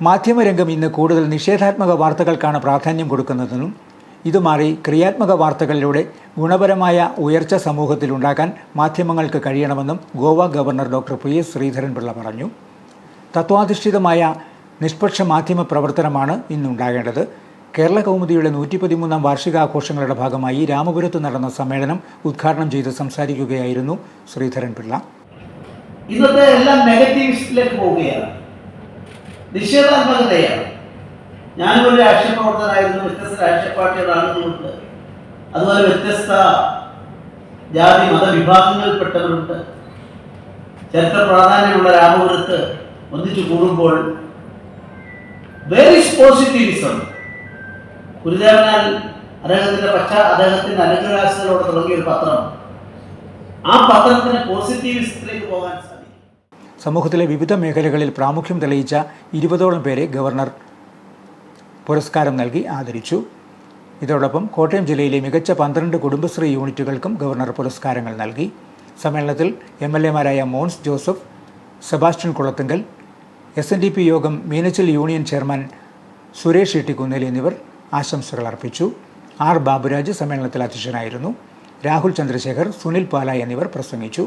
മാധ്യമരംഗം ഇന്ന് കൂടുതൽ നിഷേധാത്മക വാർത്തകൾക്കാണ് പ്രാധാന്യം കൊടുക്കുന്നതെന്നും ഇത് മാറി ക്രിയാത്മക വാർത്തകളിലൂടെ ഗുണപരമായ ഉയർച്ച സമൂഹത്തിലുണ്ടാക്കാൻ മാധ്യമങ്ങൾക്ക് കഴിയണമെന്നും Goa governor doctor PS. Sreedharan Pillai പറഞ്ഞു. തത്വാധിഷ്ഠിതമായ നിഷ്പക്ഷ മാധ്യമ പ്രവർത്തനമാണ് ഇന്നുണ്ടാകേണ്ടത്. കേരള കൗമുദിയുടെ 113-ാം വാർഷികാഘോഷങ്ങളുടെ ഭാഗമായി രാമപുരത്ത് നടന്ന സമ്മേളനം ഉദ്ഘാടനം ചെയ്ത് സംസാരിക്കുകയായിരുന്നു ശ്രീധരൻപിള്ള. ഇന്നത്തെ എല്ലാം നെഗറ്റീവിസ്റ്റിലേക്ക് പോവുകയാണ്, നിഷേധാത്മകതയാണ്. ഞാനും ഒരു രാഷ്ട്രീയ പ്രവർത്തകനായിരുന്നു, വ്യത്യസ്ത രാഷ്ട്രീയ പാർട്ടിയുടെ ആളുകളുണ്ട്, അതുപോലെ വ്യത്യസ്ത ജാതി മതവിഭാഗങ്ങളിൽപ്പെട്ടവരുണ്ട്. ചരിത്ര പ്രാധാന്യമുള്ള രാമപുരത്ത് ഒന്നിച്ചു കൂടുമ്പോൾ വെരി പോസിറ്റിവിസം, ഗുരുദേവനാൽ അദ്ദേഹത്തിന്റെ അനുഗ്രഹാസനോട് തുടങ്ങിയ ഒരു പത്രം, ആ പത്രത്തിന് പോസിറ്റിവിസത്തിലേക്ക് പോകാൻ സാധിക്കും. സമൂഹത്തിലെ വിവിധ മേഖലകളിൽ പ്രാമുഖ്യം തെളിയിച്ച 20ഓളം പേരെ ഗവർണർ പുരസ്കാരം നൽകി ആദരിച്ചു. ഇതോടൊപ്പം കോട്ടയം ജില്ലയിലെ മികച്ച 12 കുടുംബശ്രീ യൂണിറ്റുകൾക്കും ഗവർണർ പുരസ്കാരങ്ങൾ നൽകി. സമ്മേളനത്തിൽ MLA-മാരായ മോൻസ് ജോസഫ്, സെബാസ്റ്റ്യൻ കുളത്തുങ്കൽ, SNDP യോഗം മീനച്ചിൽ യൂണിയൻ ചെയർമാൻ സുരേഷ് ഇട്ടിക്കുന്നേൽ എന്നിവർ ആശംസകൾ അർപ്പിച്ചു. R. ബാബുരാജ് സമ്മേളനത്തിൽ അധ്യക്ഷനായിരുന്നു. രാഹുൽ ചന്ദ്രശേഖർ, സുനിൽ പാല എന്നിവർ പ്രസംഗിച്ചു.